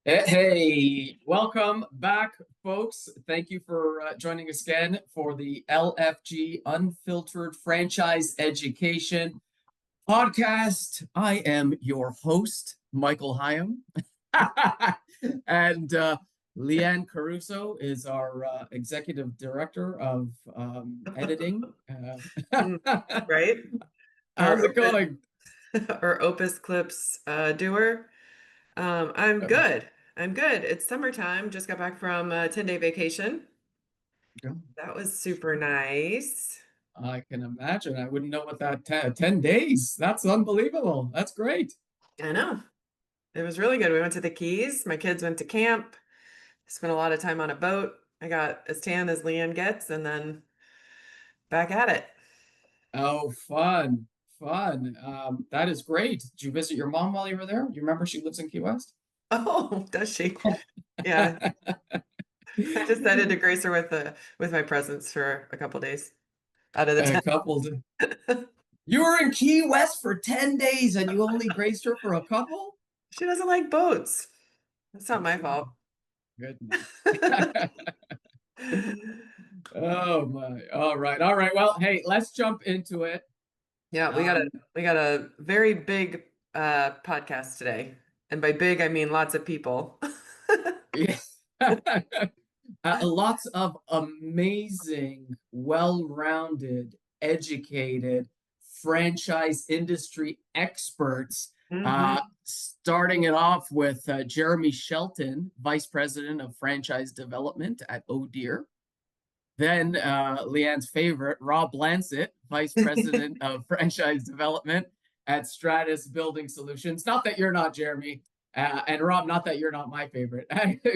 Hey, welcome back, folks. Thank you for joining us again for the LFG Unfiltered Franchise Education Podcast. I am your host, Michael Hyam, and Leanne Caruso is our Executive Director of Editing. Right? How's it going? Or Opus Clips doer. I'm good. I'm good. It's summertime. Just got back from a 10-day vacation. That was super nice. I can imagine. I wouldn't know what that 10 days. That's unbelievable. That's great. I know. It was really good. We went to the Keys. My kids went to camp. Spent a lot of time on a boat. I got as tan as Leanne gets, and then back at it. Oh, fun, fun. That is great. Did you visit your mom while you were there? You remember she lives in Key West? Oh, does she? Yeah. I decided to grace her with my presence for a couple days out of the A 10. couple. You were in Key West for 10 days and you only graced her for a couple? She doesn't like boats. That's not my Oh, fault. goodness. Oh my. All right. All right. Well, hey, let's jump into it. Yeah, we got a very big podcast today. And by big I mean lots of people. Yeah. Lots of amazing, well-rounded, educated franchise industry experts. Mhm. Starting it off with Jeremy Shelton, Vice President of Franchise Development at Oh Dear. Then Leanne's favorite, Rob Lancet, Vice President of Franchise Development at Stratus Building Solutions. Not that you're not Jeremy, and Rob, not that you're not my favorite.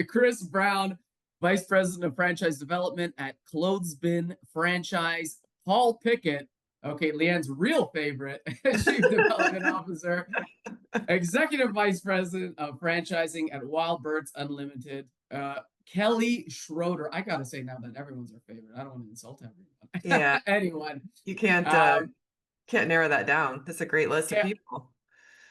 Chris Brown, Vice President of Franchise Development at Clothesbin Franchise. Paul Pickett, okay, Leanne's real favorite, Chief Development Officer, Executive Vice President of Franchising at Wild Birds Unlimited. Kelly Schroeder. I gotta say now that everyone's our favorite. I don't want to insult everyone. Yeah, Anyone. you can't narrow that down. That's a great list of people.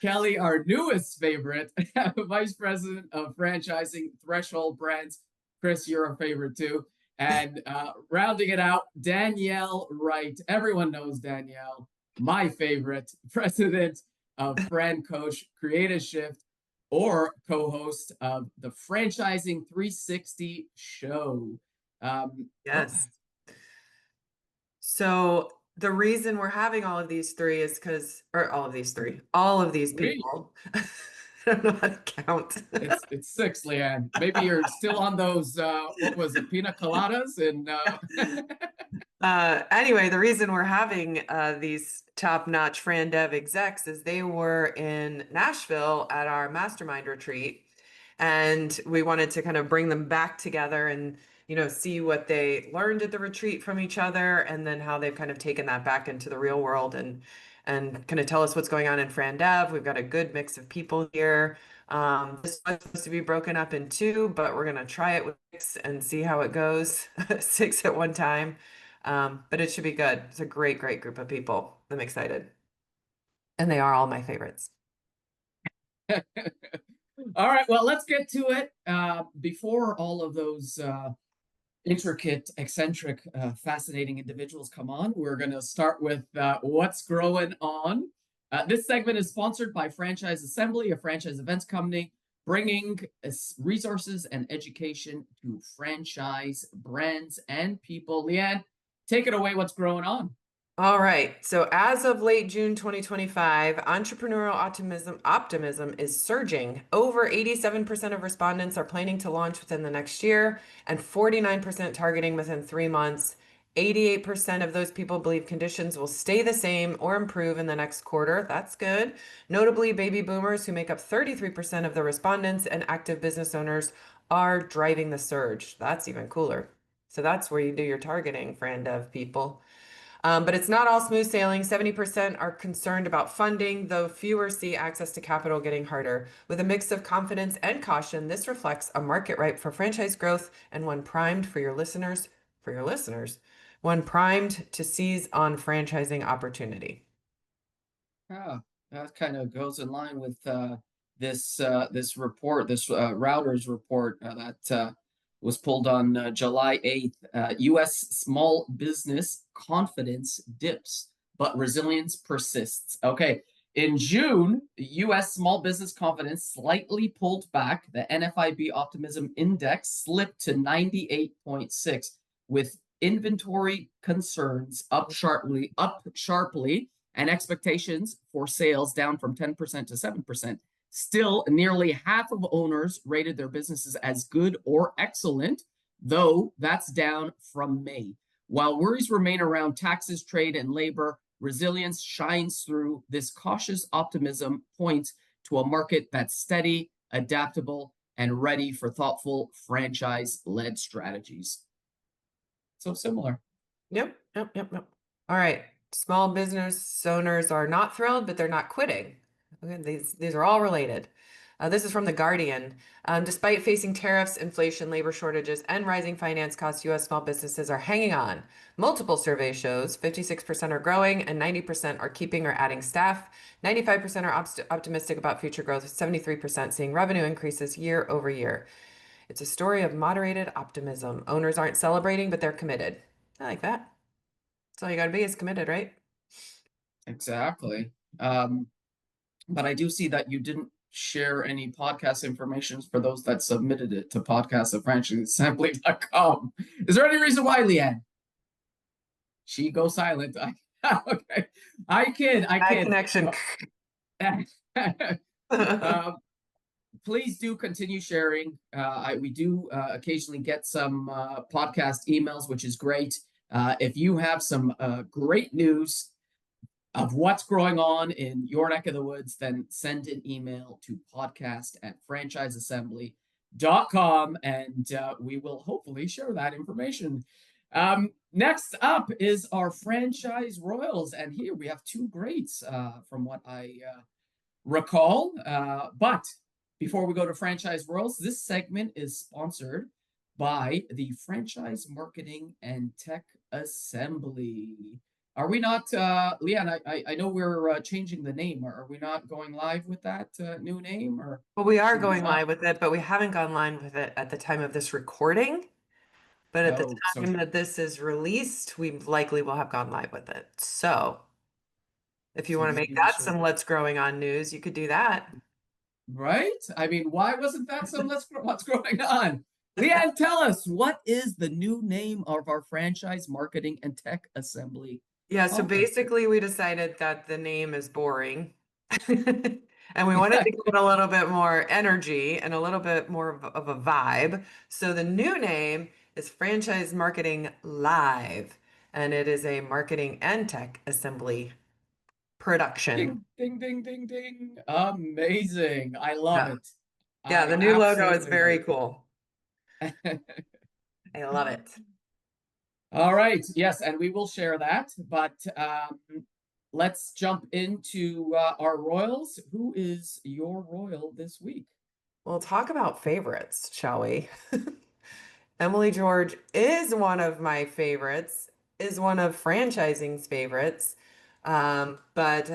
Kelly, our newest favorite, Vice President of Franchising, Threshold Brands. Chris, you're a favorite too. And rounding it out, Danielle Wright. Everyone knows Danielle, my favorite, President of Fran Coach, Create a Shift, or co-host of the Franchising 360 show. Yes. So the reason we're having all of these three is all of these people. I don't know how to count. It's six, Leanne. Maybe you're still on those what was it, pina coladas and anyway, the reason we're having these top-notch Fran Dev execs is they were in Nashville at our mastermind retreat, and we wanted to kind of bring them back together and see what they learned at the retreat from each other, and then how they've kind of taken that back into the real world and kind of tell us what's going on in Fran Dev. We've got a good mix of people here. This was supposed to be broken up in two, but we're gonna try it with six and see how it goes. Six at one time. But it should be good. It's a great, great group of people. I'm excited. And they are all my favorites. All right, well, let's get to it. Before all of those intricate, eccentric, fascinating individuals come on, we're going to start with what's growing on. This segment is sponsored by Franchise Assembly, a franchise events company, bringing resources and education to franchise brands and people. Leanne, take it away. What's growing on? All right. So as of late June 2025, entrepreneurial optimism is surging. Over 87% of respondents are planning to launch within the next year, and 49% targeting within 3 months. 88% of those people believe conditions will stay the same or improve in the next quarter. That's good. Notably, baby boomers, who make up 33% of the respondents and active business owners, are driving the surge. That's even cooler. So that's where you do your targeting, Fran Dev people. But it's not all smooth sailing. 70% are concerned about funding, though fewer see access to capital getting harder. With a mix of confidence and caution, this reflects a market ripe for franchise growth and one primed for your listeners. when primed to seize on franchising opportunity. Yeah, that kind of goes in line with this report, this Routers report that was pulled on July 8th. U.S. small business confidence dips, but resilience persists. Okay. In June, U.S. small business confidence slightly pulled back. The NFIB Optimism Index slipped to 98.6, with inventory concerns up sharply, and expectations for sales down from 10% to 7%. Still, nearly half of owners rated their businesses as good or excellent, though that's down from May. While worries remain around taxes, trade, and labor, resilience shines through. This cautious optimism points to a market that's steady, adaptable, and ready for thoughtful franchise-led strategies. So similar. Yep. All right. Small business owners are not thrilled, but they're not quitting. Okay, these are all related. This is from The Guardian. Despite facing tariffs, inflation, labor shortages, and rising finance costs, U.S. small businesses are hanging on. Multiple surveys shows 56% are growing and 90% are keeping or adding staff. 95% are optimistic about future growth, 73% seeing revenue increases year over year. It's a story of moderated optimism. Owners aren't celebrating, but they're committed. I like that. That's all you gotta be is committed, right? Exactly. But I do see that you didn't share any podcast information for those that submitted it to podcast@franchiseassembly.com. Is there any reason why, Leanne? She goes silent. Okay. I kid. Bad connection. Please do continue sharing. We do occasionally get some podcast emails, which is great. If you have some great news of what's going on in your neck of the woods, then send an email to podcast@franchiseassembly.com, and we will hopefully share that information. Next up is our franchise royals, and here we have two greats from what I recall. But before we go to franchise royals, this segment is sponsored by the Franchise Marketing and Tech Assembly. Are we not, Leanne? I know we're changing the name. Are we not going live with that new name, or Well, we are should we going not? live with it, but we haven't gone live with it at the time of this recording. But at the Oh, so time that this is released, we likely will have gone live with it. So if you want to make maybe we that should, some Let's Growing On news, you could do that. right? I mean, why wasn't that some? What's going on? Leanne, tell us, what is the new name of our Franchise Marketing and Tech Assembly Yeah, so conference? basically we decided that the name is boring. And we wanted to give it a little bit more energy and a little bit more of a vibe. So the new name is Franchise Marketing Live, and it is a marketing and tech assembly production. Ding, ding, ding, ding, ding. Amazing. I love Yeah. it. Yeah, I the new logo is absolutely love very cool. it. I love it. All right. Yes, and we will share that. But let's jump into our royals. Who is your royal this week? We'll talk about favorites, shall we? Emily George is one of my favorites, is one of franchising's favorites. But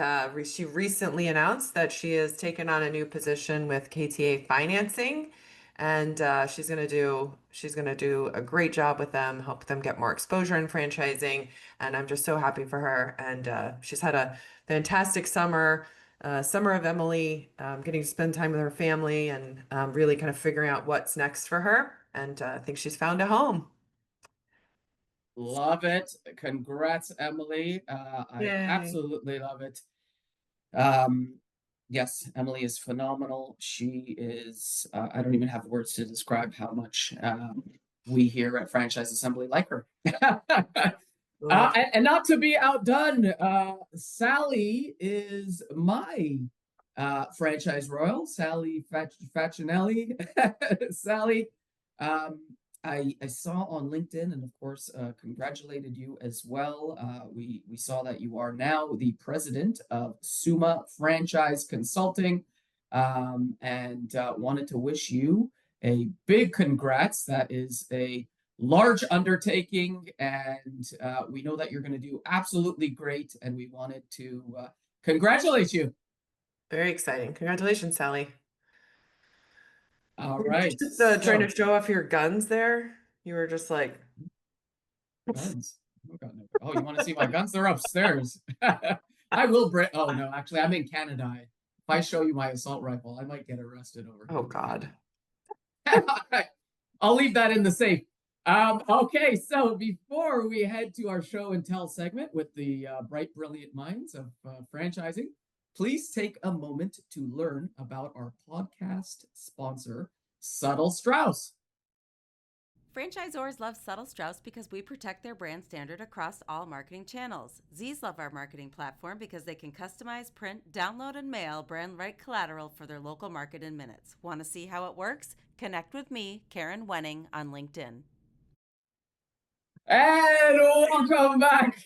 she recently announced that she has taken on a new position with KTA Financing, and she's gonna do a great job with them, help them get more exposure in franchising. And I'm just so happy for her. And she's had a fantastic summer. Summer of Emily, getting to spend time with her family and really kind of figuring out what's next for her. And I think she's found a home. Love it. Congrats, Emily. I Yay. absolutely love it. Um, yes, Emily is phenomenal. She is, I don't even have words to describe how much we here at Franchise Assembly like her. Love. And not to be outdone, Sally is my franchise royal, Sally Facinelli. Sally, um, I saw on LinkedIn, and of course, congratulated you as well. We saw that you are now the president of Suma Franchise Consulting, and wanted to wish you a big congrats. That is a large undertaking, and we know that you're going to do absolutely great, and we wanted to congratulate you. Very exciting. Congratulations, Sally. All Were you right, just trying to so show off your guns there? You were just like, guns. Oh, you want to see my guns? They're upstairs. I will bring. Oh no, actually, I'm in Canada. If I show you my assault rifle, I might get arrested over oh God. here. I'll leave that in the safe. Okay, so before we head to our show and tell segment with the bright, brilliant minds of franchising, please take a moment to learn about our podcast sponsor, Subtle Strauss. Franchisors love Subtle Strauss because we protect their brand standard across all marketing channels. Z's love our marketing platform because they can customize, print, download, and mail brand right collateral for their local market in minutes. Want to see how it works? Connect with me, Karen Wenning, on LinkedIn. And welcome back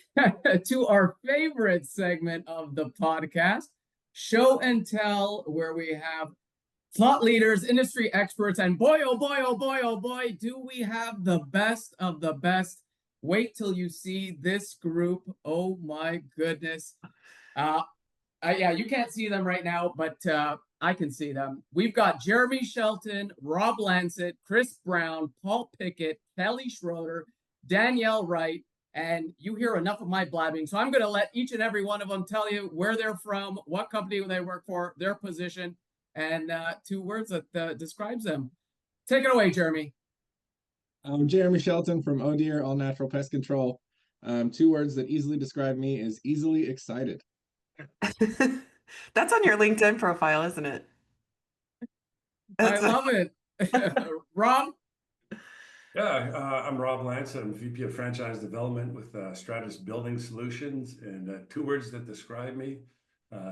to our favorite segment of the podcast, Show and Tell, where we have thought leaders, industry experts, and boy, oh boy, oh boy, oh boy, do we have the best of the best. Wait till you see this group. Oh my goodness. Yeah, you can't see them right now, but I can see them. We've got Jeremy Shelton, Rob Lancet, Chris Brown, Paul Pickett, Kelly Schroeder, Danielle Wright, and you hear enough of my blabbing. So I'm going to let each and every one of them tell you where they're from, what company they work for, their position, and 2 words that describes them. Take it away, Jeremy. I'm Jeremy Shelton from Oh Dear All Natural Pest Control. 2 words that easily describe me is easily excited. That's on your LinkedIn profile, isn't it? I love it. Rob? Yeah, I'm Rob Lance. I'm VP of Franchise Development with Stratus Building Solutions. And 2 words that describe me,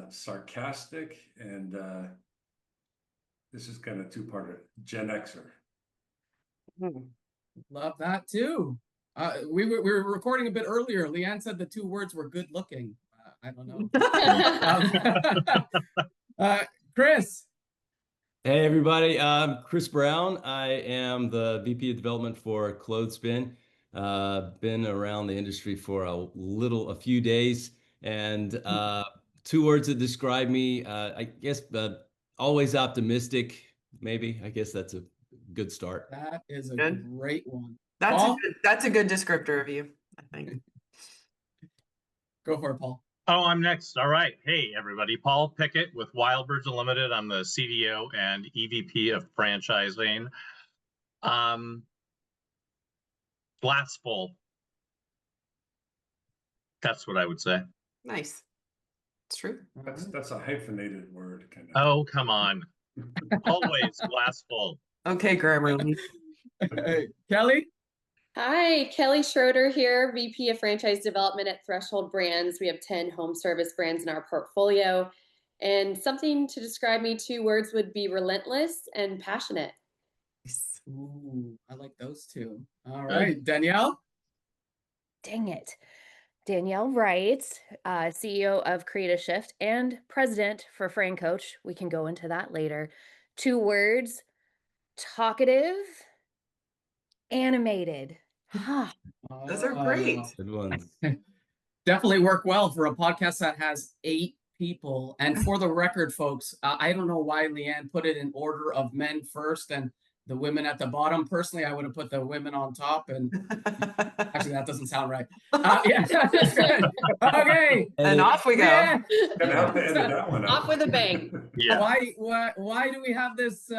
sarcastic, and this is kind of 2-parter, Gen Xer. Love that too. We were recording a bit earlier. Leanne said the 2 words were good looking. I don't know. Chris. Hey everybody, I'm Chris Brown. I am the VP of Development for Clothespin. Been around the industry for a few days, and 2 words that describe me, I guess, always optimistic, maybe. I guess that's a good start. That is a Good. great one. That's a good descriptor of you, I think. Go for it, Paul. Oh, I'm next. All right. Hey, everybody. Paul Pickett with Wild Birds Unlimited. I'm the CDO and EVP of franchising. Glass full. That's what I would say. Nice. It's true. That's a hyphenated word, kind of. Oh, come on. Always glass full. Okay, Grammarly. Hey, Kelly? Hi, Kelly Schroeder here, VP of Franchise Development at Threshold Brands. We have 10 home service brands in our portfolio. And something to describe me, 2 words would be relentless and passionate. Ooh, I like those 2. All right, Danielle? Dang it. Danielle Wright, CEO of Creative Shift and president for Fran Coach. We can go into that later. 2 words, talkative, animated. Those are great. Good ones. Definitely work well for a podcast that has 8 people. And for the record, folks, I don't know why Leanne put it in order of men first and the women at the bottom. Personally, I would have put the women on top, and actually that doesn't sound right. Yeah. Okay. And off we go. Yeah. Off with a bang. Yeah. Why do we have this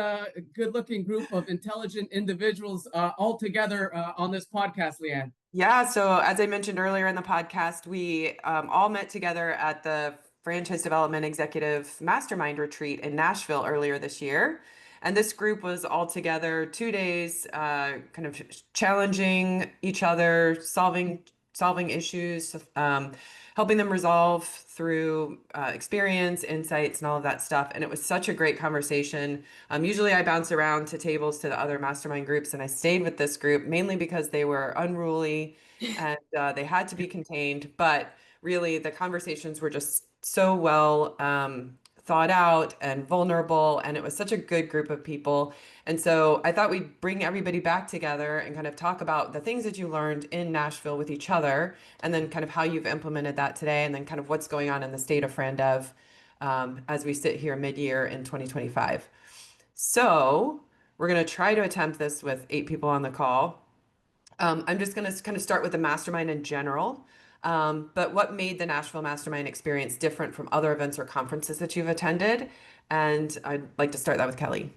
good-looking group of intelligent individuals all together on this podcast, Leanne? Yeah, so as I mentioned earlier in the podcast, we all met together at the Franchise Development Executive Mastermind Retreat in Nashville earlier this year. And this group was all together 2 days, kind of challenging each other, solving issues, helping them resolve through experience, insights, and all of that stuff. And it was such a great conversation. Usually I bounce around to tables to the other mastermind groups, and I stayed with this group mainly because they were unruly and they had to be contained. But really, the conversations were just so well thought out and vulnerable, and it was such a good group of people. And so I thought we'd bring everybody back together and kind of talk about the things that you learned in Nashville with each other, and then kind of how you've implemented that today, and then kind of what's going on in the state of FranDev as we sit here mid-year in 2025. So we're going to try to attempt this with 8 people on the call. I'm just going to kind of start with the mastermind in general. But what made the Nashville Mastermind experience different from other events or conferences that you've attended? And I'd like to start that with Kelly.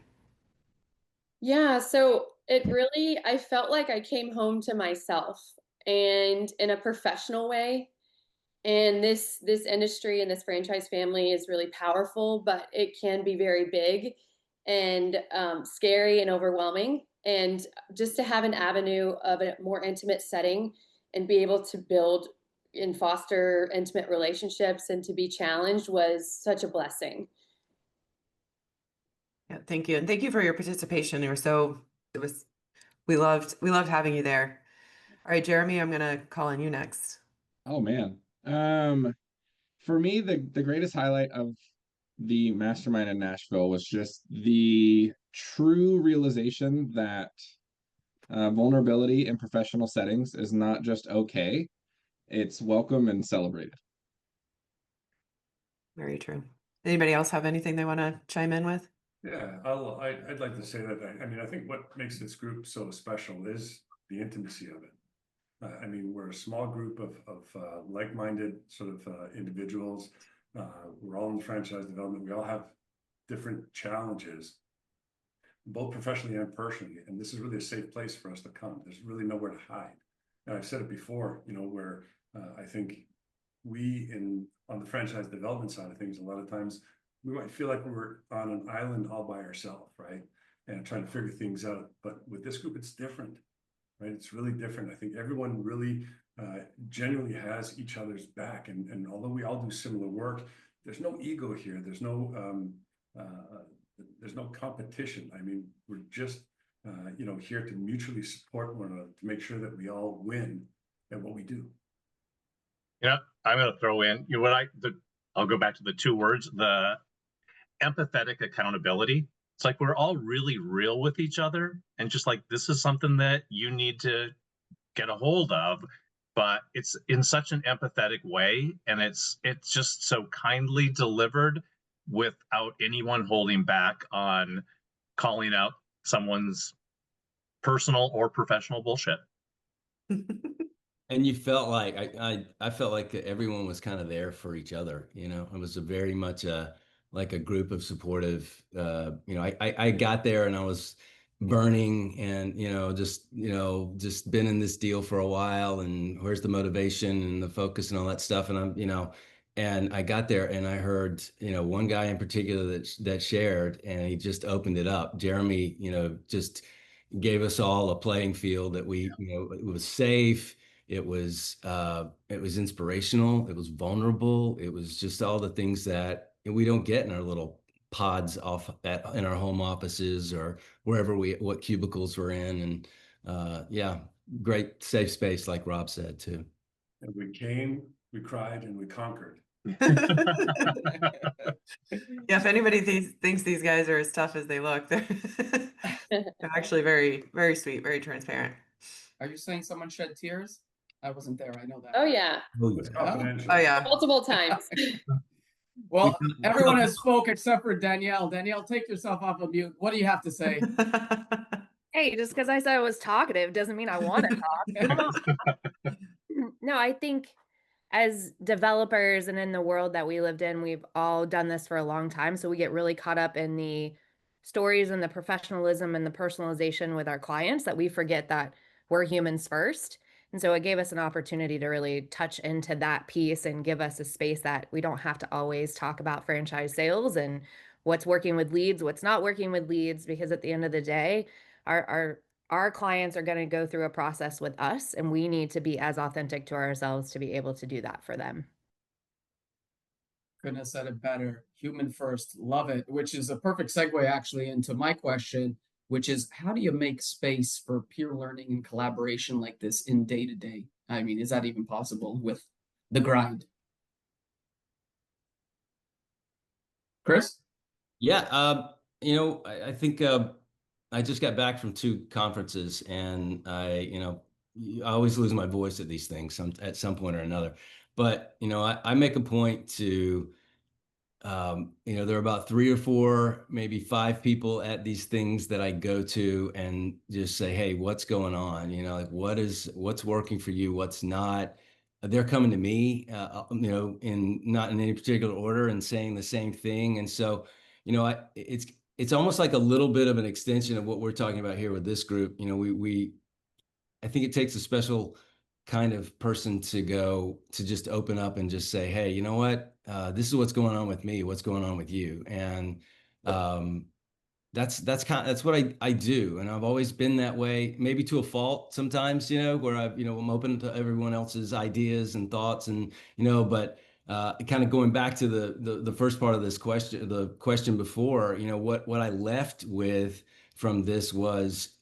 Yeah, so I felt like I came home to myself, and in a professional way. And this industry and this franchise family is really powerful, but it can be very big and scary and overwhelming. And just to have an avenue of a more intimate setting and be able to build and foster intimate relationships and to be challenged was such a blessing. Yeah, thank you. And thank you for your participation. We loved having you there. All right, Jeremy, I'm gonna call on you next. Oh man. For me, the greatest highlight of the mastermind in Nashville was just the true realization that vulnerability in professional settings is not just okay, it's welcome and celebrated. Very true. Anybody else have anything they want to chime in with? Yeah, I'd like to say that, I mean, I think what makes this group so special is the intimacy of it. I mean, we're a small group of like-minded sort of individuals. We're all in franchise development. We all have different challenges, both professionally and personally. And this is really a safe place for us to come. There's really nowhere to hide. And I've said it before, you know, where I think on the franchise development side of things, a lot of times we might feel like we're on an island all by ourselves, right? And trying to figure things out. But with this group, it's different. Right, it's really different. I think everyone really genuinely has each other's back, and although we all do similar work, there's no ego here. There's no competition. I mean, we're just here to mutually support one another to make sure that we all win at what we do. Yeah, I'm going to throw in I'll go back to the 2 words, the empathetic accountability. It's like we're all really real with each other, and just like, this is something that you need to get a hold of, but it's in such an empathetic way, and it's just so kindly delivered without anyone holding back on calling out someone's personal or professional bullshit. And you felt like I felt like everyone was kind of there for each other. You know, it was very much like a group of supportive. I got there and I was burning, and just been in this deal for a while, and where's the motivation and the focus and all that stuff. And and I got there and I heard one guy in particular that shared, and he just opened it up. Jeremy, just gave us all a playing field that it was safe. It was inspirational. It was vulnerable. It was just all the things that we don't get in our little pods in our home offices or wherever what cubicles we're in. And yeah, great safe space, like Rob said too. And we came, we cried, and we conquered. Yeah, if anybody thinks these guys are as tough as they look, they're actually very, very sweet, very transparent. Are you saying someone shed tears? I wasn't there. I know that. Oh yeah. It's confidential. Oh yeah. Multiple times. Well, everyone has spoke except for Danielle. Danielle, take yourself off of mute. What do you have to say? Hey, just because I said I was talkative doesn't mean I want to talk. Come on. No, I think as developers and in the world that we lived in, we've all done this for a long time. So we get really caught up in the stories and the professionalism and the personalization with our clients that we forget that we're humans first. And so it gave us an opportunity to really touch into that piece and give us a space that we don't have to always talk about franchise sales and what's working with leads, what's not working with leads, because at the end of the day, our clients are going to go through a process with us, and we need to be as authentic to ourselves to be able to do that for them. Couldn't have said it better. Human first. Love it. Which is a perfect segue actually into my question, which is, how do you make space for peer learning and collaboration like this in day-to-day? I mean, is that even possible with the grind? Chris? Yeah, I think I just got back from 2 conferences, and I always lose my voice at these things at some point or another. But I make a point to there are about 3 or 4, maybe 5 people at these things that I go to and just say, hey, what's going on? Like what's working for you, what's not. They're coming to me, in not in any particular order and saying the same thing. And so, it's almost like a little bit of an extension of what we're talking about here with this group. I think it takes a special kind of person to go to just open up and just say, hey, you know what? This is what's going on with me. What's going on with you? And that's what I do. And I've always been that way, maybe to a fault sometimes, where I'm open to everyone else's ideas and thoughts and, but kind of going back to the first part of this question, the question before, what I left with from this was,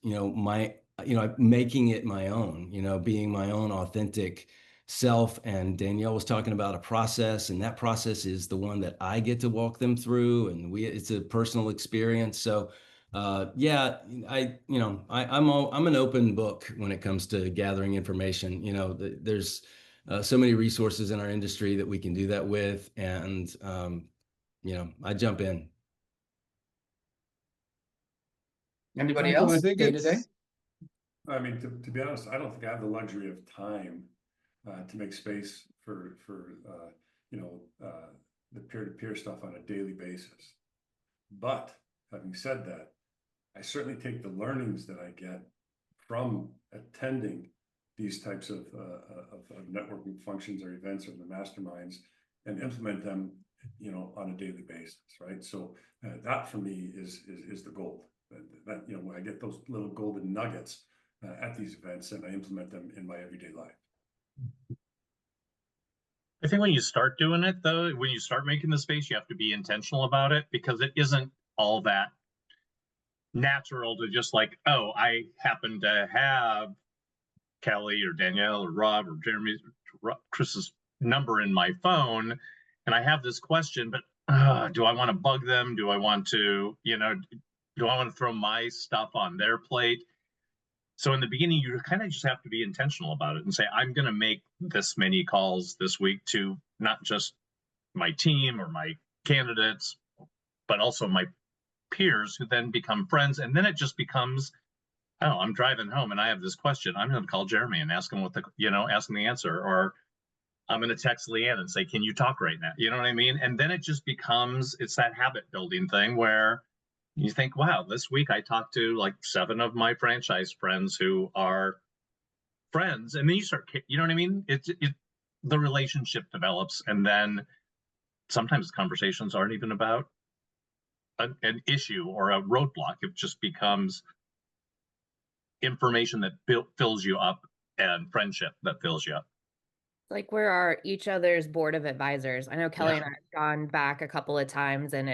making it my own, being my own authentic self. And Danielle was talking about a process, and that process is the one that I get to walk them through, and it's a personal experience. So, yeah, I'm an open book when it comes to gathering information. There's so many resources in our industry that we can do that with, and I jump in. Anybody Michael, else? I think Day to day? I mean, to be honest, I don't think I have the luxury of time to make space for the peer-to-peer stuff on a daily basis. But having said that, I certainly take the learnings that I get from attending these types of networking functions or events or the masterminds and implement them, on a daily basis, right? So that for me is the gold. That when I get those little golden nuggets at these events, and I implement them in my everyday life. I think when you start doing it, though, when you start making the space, you have to be intentional about it, because it isn't all that natural to just like, oh, I happen to have Kelly or Danielle or Rob or Jeremy, Chris's number in my phone, and I have this question, but do I want to bug them? Do I want to, do I want to throw my stuff on their plate? So in the beginning, you kind of just have to be intentional about it and say, I'm going to make this many calls this week to not just my team or my candidates, but also my peers, who then become friends. And then it just becomes, oh, I'm driving home and I have this question. I'm going to call Jeremy and ask him ask him the answer. Or I'm going to text Leanne and say, can you talk right now? You know what I mean? And then it just becomes, it's that habit building thing where you think, wow, this week I talked to like 7 of my franchise friends who are friends. And then you start, you know what I mean? The relationship develops. And then sometimes conversations aren't even about an issue or a roadblock. It just becomes information that fills you up and friendship that fills you up. Like we're each other's board of advisors. I know Kelly and I have gone back a couple of times, and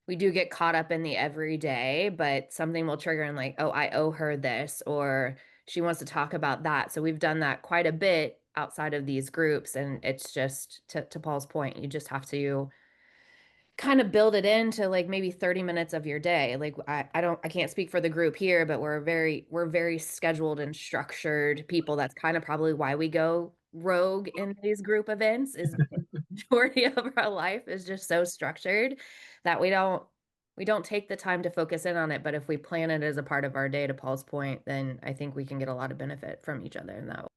we do get caught up in the everyday, but something will trigger and like, oh, I owe her this, or she wants to talk about that. So we've done that quite a bit outside of these groups. And it's just to Paul's point, you just have to kind of build it into like maybe 30 minutes of your day. Like I can't speak for the group here, but we're very scheduled and structured people. That's kind of probably why we go rogue in these group events, is the majority of our life is just so structured that we don't take the time to focus in on it. But if we plan it as a part of our day, to Paul's point, then I think we can get a lot of benefit from each other in that way.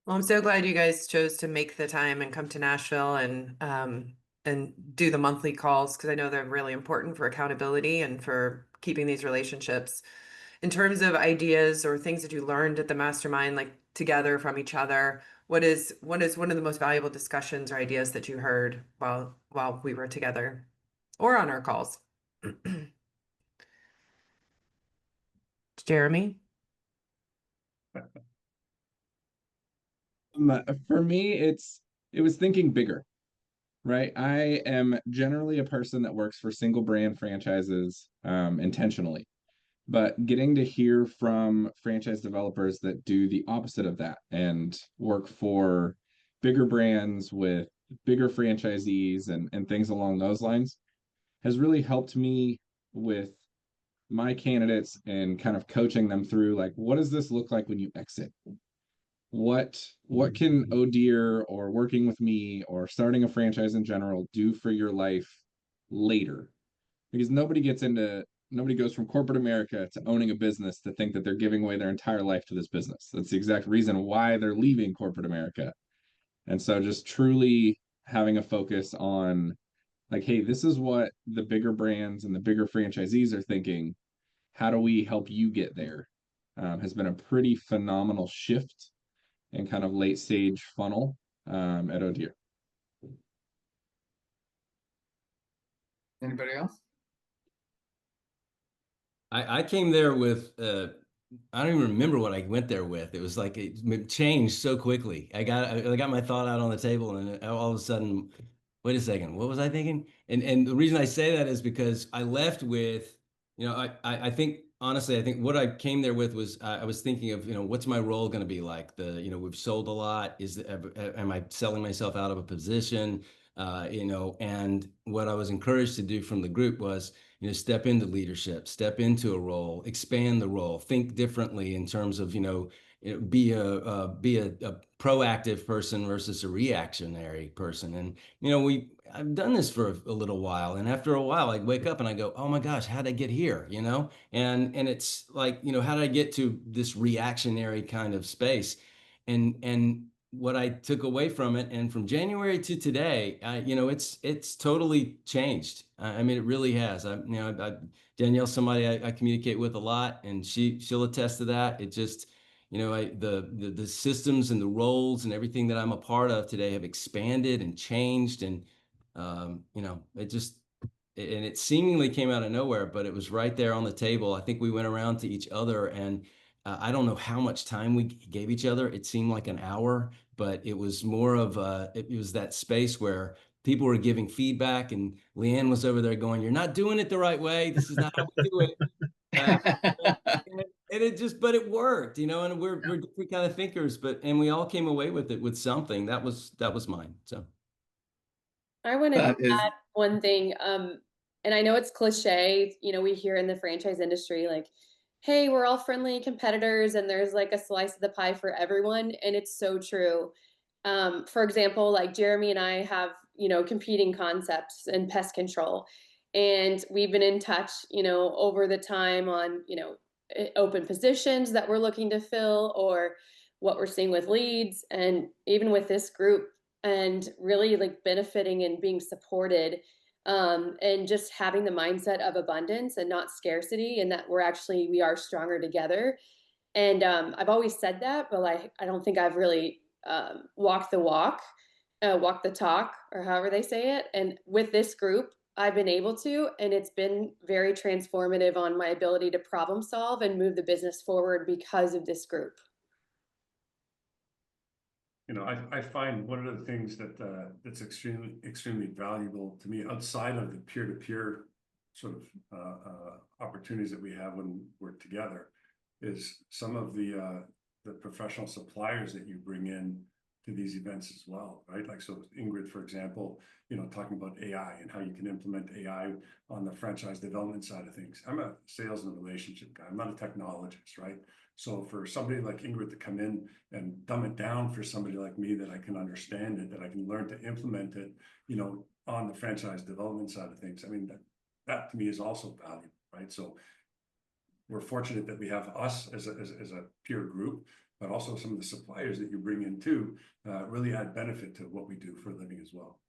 Well, I'm so glad you guys chose to make the time and come to Nashville and do the monthly calls, because I know they're really important for accountability and for keeping these relationships. In terms of ideas or things that you learned at the mastermind, like together from each other, what is one of the most valuable discussions or ideas that you heard while we were together or on our calls? Jeremy? For me, it was thinking bigger, right? I am generally a person that works for single brand franchises intentionally, but getting to hear from franchise developers that do the opposite of that and work for bigger brands with bigger franchisees and things along those lines has really helped me with my candidates and kind of coaching them through, like, what does this look like when you exit? What can ODear or working with me or starting a franchise in general do for your life later? Because nobody goes from corporate America to owning a business to think that they're giving away their entire life to this business. That's the exact reason why they're leaving corporate America. And so just truly having a focus on, like, hey, this is what the bigger brands and the bigger franchisees are thinking. How do we help you get there? Has been a pretty phenomenal shift and kind of late stage funnel at ODear. Anybody else? I came there with I don't even remember what I went there with. It was like it changed so quickly. I got my thought out on the table, and all of a sudden, wait a second, what was I thinking? And the reason I say that is because I left with, I think honestly, I think what I came there with was I was thinking of, what's my role going to be like? We've sold a lot. Am I selling myself out of a position? And what I was encouraged to do from the group was, step into leadership, step into a role, expand the role, think differently in terms of, be a proactive person versus a reactionary person. And, I've done this for a little while. And after a while, I wake up and I go, oh my gosh, how'd I get here? And it's like, how did I get to this reactionary kind of space? And what I took away from it, and from January to today, it's totally changed. I mean, it really has. Danielle's somebody I communicate with a lot, and she'll attest to that. It just, the systems and the roles and everything that I'm a part of today have expanded and changed, and it seemingly came out of nowhere, but it was right there on the table. I think we went around to each other, and I don't know how much time we gave each other. It seemed like an hour, but it was more of it was that space where people were giving feedback, and Leanne was over there going, "You're not doing it the right way. This is not how we do it." But it worked, and we're different kind of thinkers, and we all came away with it with something. That was mine. So I want to add one thing. And I know it's cliche, we hear in the franchise industry, like, hey, we're all friendly competitors and there's like a slice of the pie for everyone. And it's so true. For example, like Jeremy and I have, competing concepts in pest control. And we've been in touch, over the time on, open positions that we're looking to fill, or what we're seeing with leads, and even with this group, and really like benefiting and being supported, and just having the mindset of abundance and not scarcity, and that we are stronger together. And I've always said that, but I don't think I've really walked the walk, walk the talk, or however they say it. And with this group, I've been able to, and it's been very transformative on my ability to problem solve and move the business forward because of this group. I find one of the things that's extremely valuable to me outside of the peer-to-peer sort of opportunities that we have when we're together is some of the professional suppliers that you bring in to these events as well, right? Like, so Ingrid, for example, talking about AI and how you can implement AI on the franchise development side of things. I'm a sales and relationship guy. I'm not a technologist, right? So for somebody like Ingrid to come in and dumb it down for somebody like me, that I can understand it, that I can learn to implement it, on the franchise development side of things. I mean, that to me is also valuable, right? So we're fortunate that we have us as a peer group, but also some of the suppliers that you bring in too, really add benefit to what we do for a living as well.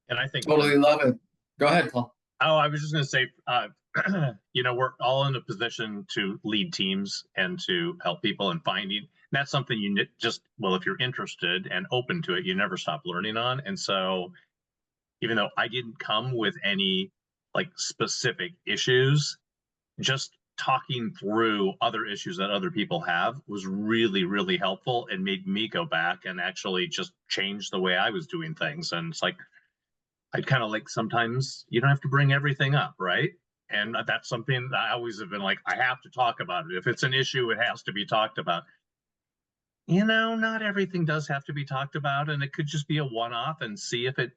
And I think Totally love it. Go ahead, Paul. Oh, I was just going to say, we're all in a position to lead teams and to help people, and finding that's something if you're interested and open to it, you never stop learning on. And so even though I didn't come with any like specific issues, just talking through other issues that other people have was really, really helpful, and made me go back and actually just change the way I was doing things. And it's like, I kind of like, sometimes you don't have to bring everything up, right? And that's something that I always have been like, I have to talk about it. If it's an issue, it has to be talked about. not everything does have to be talked about, and it could just be a one-off and see if it,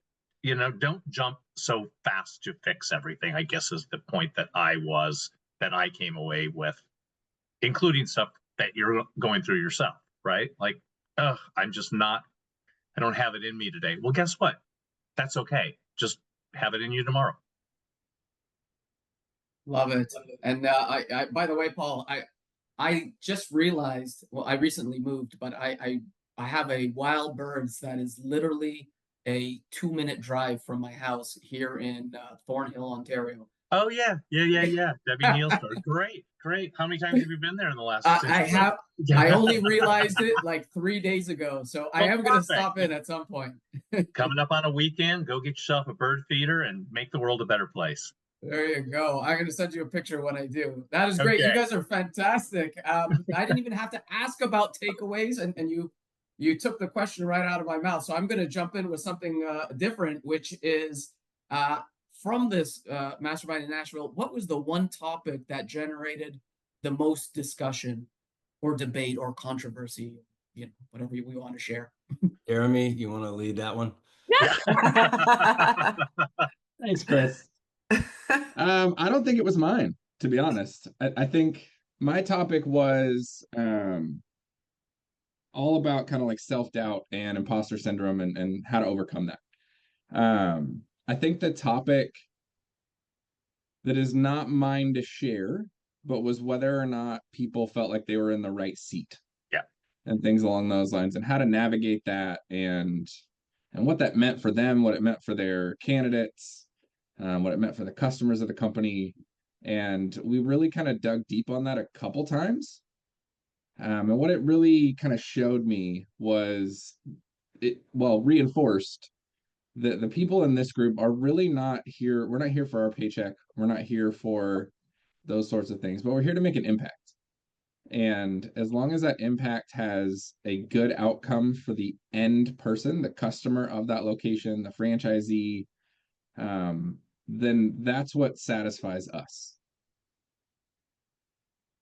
don't jump so fast to fix everything, I guess is the point that I came away with, including stuff that you're going through yourself, right? Like, I'm just not, I don't have it in me today. Well, guess what? That's okay. Just have it in you tomorrow. Love it. And I by the way, Paul, I just realized, well, I recently moved, but I have a wild birds that is literally a 2-minute drive from my house here in Thornhill, Ontario. Oh yeah. Debbie Nealstar. Great. How many times have you been there in the last 6 I months? have. I only realized it like 3 days ago, so I am going to perfect. stop in at some point. Coming up on a weekend, go get yourself a bird feeder and make the world a better place. There you go. I'm going to send you a picture when I do. That is great. You Okay. guys are fantastic. I didn't even have to ask about takeaways, and you took the question right out of my mouth. So I'm going to jump in with something different, which is from this Mastermind in Nashville, what was the one topic that generated the most discussion or debate or controversy, whatever we want to share? Jeremy, you want to lead that one? Thanks, Chris. I don't think it was mine, to be honest. I think my topic was all about kind of like self-doubt and imposter syndrome and how to overcome that. I think the topic that is not mine to share, but was whether or not people felt like they were in the right seat. Yeah. And things along those lines, and how to navigate that, and what that meant for them, what it meant for their candidates, what it meant for the customers of the company. And we really kind of dug deep on that a couple times. And what it really kind of showed me was reinforced that the people in this group are really not here. We're not here for our paycheck. We're not here for those sorts of things, but we're here to make an impact. And as long as that impact has a good outcome for the end person, the customer of that location, the franchisee, then that's what satisfies us.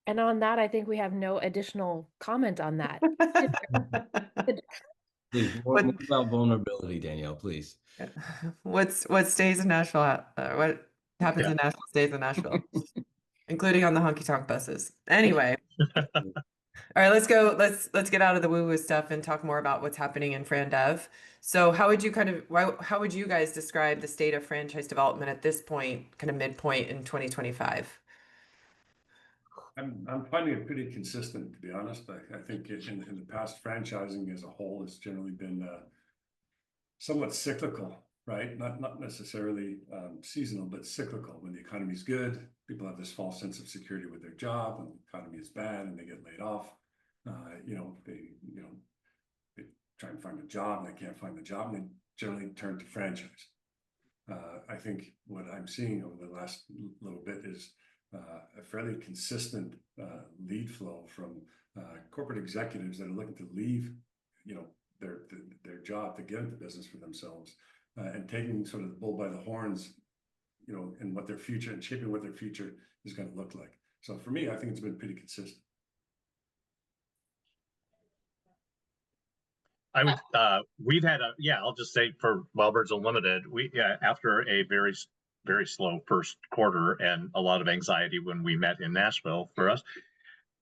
And on that, I think we have no additional comment on that. Please, more about vulnerability, Danielle, please. What stays in Nashville? What happens in Nashville stays in Nashville, including on the honky tonk buses. Anyway, all right, let's go. Let's get out of the woo woo stuff and talk more about what's happening in FranDev. So, how would you guys describe the state of franchise development at this point, kind of midpoint in 2025? I'm finding it pretty consistent, to be honest. I think in the past, franchising as a whole has generally been somewhat cyclical, right? Not necessarily seasonal, but cyclical. When the economy's good, people have this false sense of security with their job. When the economy is bad and they get laid off, they try and find a job and they can't find the job, and they generally turn to franchise. I think what I'm seeing over the last little bit is a fairly consistent lead flow from corporate executives that are looking to leave, their job to get into business for themselves, and taking sort of the bull by the horns, and what their future and shaping what their future is going to look like. So for me, I think it's been pretty consistent. We've had I'll just say for Wildbirds Unlimited, after a very, very slow first quarter and a lot of anxiety when we met in Nashville, for us,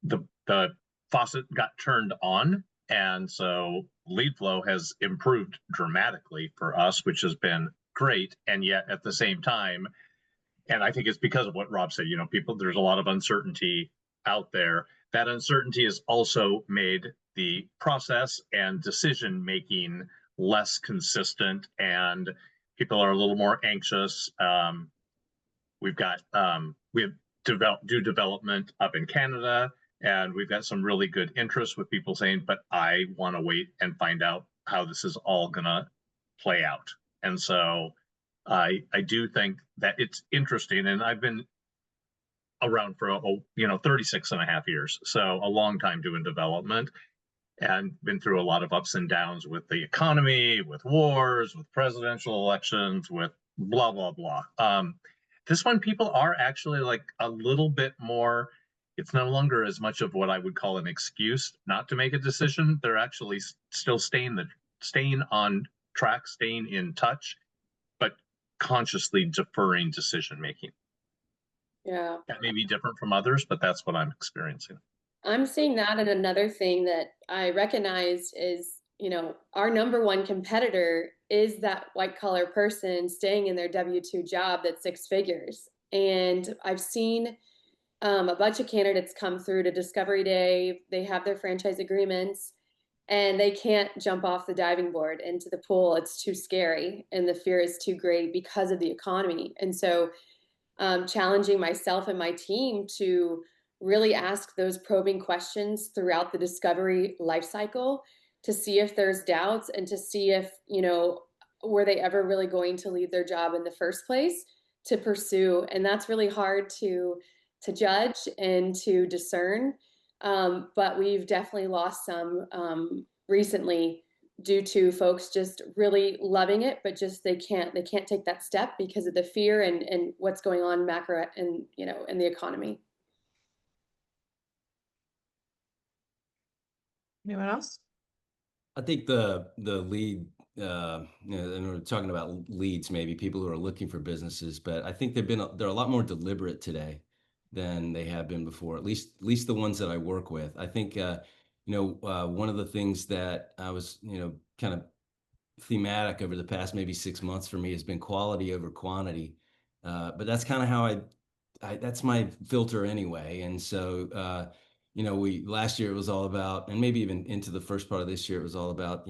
the faucet got turned on. And so lead flow has improved dramatically for us, which has been great. And yet at the same time, and I think it's because of what Rob said, there's a lot of uncertainty out there. That uncertainty has also made the process and decision making less consistent, and people are a little more anxious. We have development up in Canada, and we've got some really good interest with people saying, but I want to wait and find out how this is all gonna play out. And so I do think that it's interesting, and I've been around for 36 and a half years, so a long time doing development, and been through a lot of ups and downs with the economy, with wars, with presidential elections, with blah blah blah. This one, people are actually like a little bit more it's no longer as much of what I would call an excuse not to make a decision. They're actually still staying on track, staying in touch, but consciously deferring decision making. Yeah. That may be different from others, but that's what I'm experiencing. I'm seeing that. And another thing that I recognize is, our number one competitor is that white collar person staying in their W-2 job that's 6 figures. And I've seen a bunch of candidates come through to Discovery Day. They have their franchise agreements and they can't jump off the diving board into the pool. It's too scary and the fear is too great because of the economy. And so challenging myself and my team to really ask those probing questions throughout the discovery life cycle to see if there's doubts and to see if, were they ever really going to leave their job in the first place to pursue. And that's really hard to judge and to discern. But we've definitely lost some recently due to folks just really loving it, but just they can't take that step because of the fear and what's going on macro and in the economy. Anyone else? I think the lead, and we're talking about leads, maybe people who are looking for businesses, but I think they're a lot more deliberate today than they have been before. At least the ones that I work with. I think one of the things that I was kind of thematic over the past maybe 6 months for me has been quality over quantity. But that's kind of how that's my filter anyway. And so, last year it was all about, and maybe even into the first part of this year, it was all about,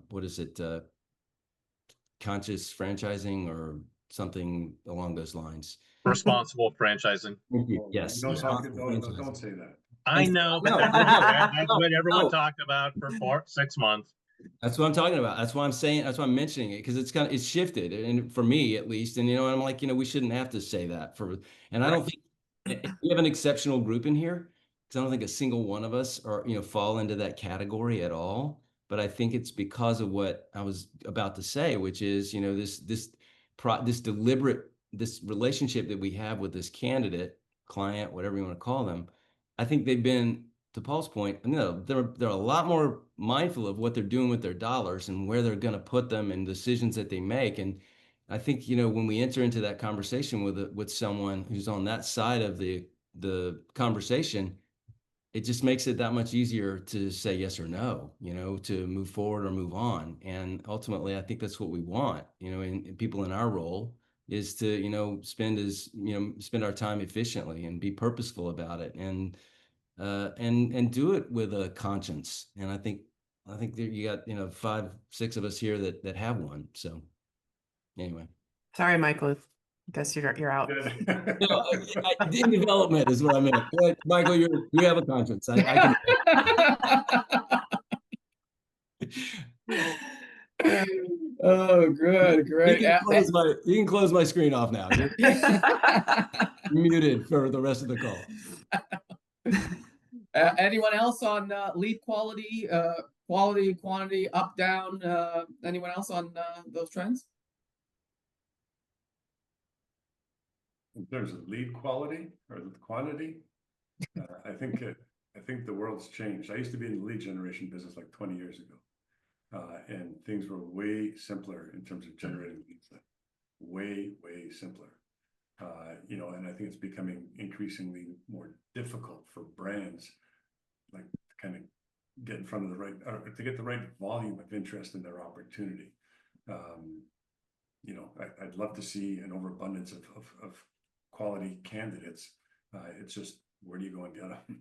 what is it? Conscious franchising or something along those lines. Responsible franchising. Yes. Don't say that. I know, but that's what everyone talked about for 6 months. That's what I'm talking about. That's why I'm saying, that's why I'm mentioning it, because it's shifted, and for me at least. And I'm like, we shouldn't have to say that and I don't think we have an exceptional group in here, because I don't think a single one of us fall into that category at all. But I think it's because of what I was about to say, which is, this deliberate, this relationship that we have with this candidate, client, whatever you want to call them. I think they've been, to Paul's point, they're a lot more mindful of what they're doing with their dollars and where they're going to put them and decisions that they make. And I think, when we enter into that conversation with someone who's on that side of the conversation, it just makes it that much easier to say yes or no, to move forward or move on. And ultimately, I think that's what we want, and people in our role is to, spend our time efficiently and be purposeful about it. And do it with a conscience. And I think that you got 5, 6 of us here that have one. So anyway, Sorry, Michael. I guess you're out. In development is what I meant. But Michael, you have a conscience. I can. Oh, good, great. You can close my screen off now. You're muted for the rest of the call. Anyone else on lead quality, quantity, up, down? Anyone else on those trends? In terms of lead quality or the quantity, I think the world's changed. I used to be in the lead generation business like 20 years ago, and things were way simpler in terms of generating leads. Way simpler. And I think it's becoming increasingly more difficult for brands, like, to kind of get in front of to get the right volume of interest in their opportunity. I'd love to see an overabundance of quality candidates. It's just, where do you go and get them? There's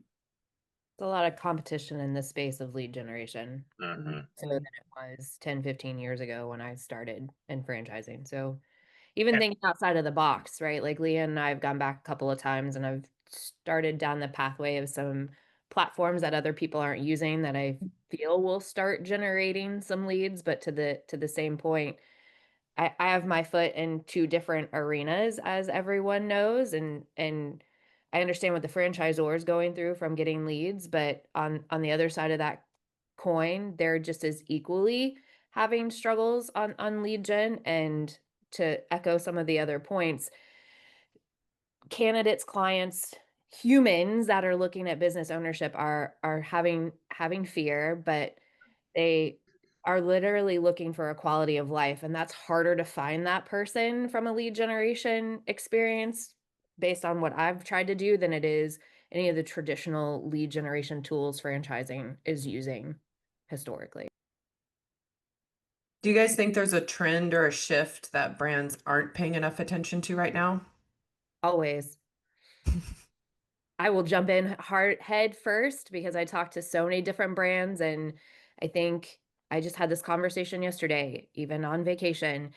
a lot of competition in the space of lead generation. Mm-hmm. So than it was 10, 15 years ago when I started in franchising. So even thinking outside of the box, right? Like Leah and I have gone back a couple of times and I've started down the pathway of some platforms that other people aren't using that I feel will start generating some leads. But to the same point, I have my foot in 2 different arenas, as everyone knows, and I understand what the franchisor is going through from getting leads, but on the other side of that coin, they're just as equally having struggles on lead gen. And to echo some of the other points, candidates, clients, humans that are looking at business ownership are having fear, but they are literally looking for a quality of life, and that's harder to find that person from a lead generation experience based on what I've tried to do than it is any of the traditional lead generation tools franchising is using historically. Do you guys think there's a trend or a shift that brands aren't paying enough attention to right now? Always. I will jump in head first because I talked to so many different brands, and I think I just had this conversation yesterday, even on vacation.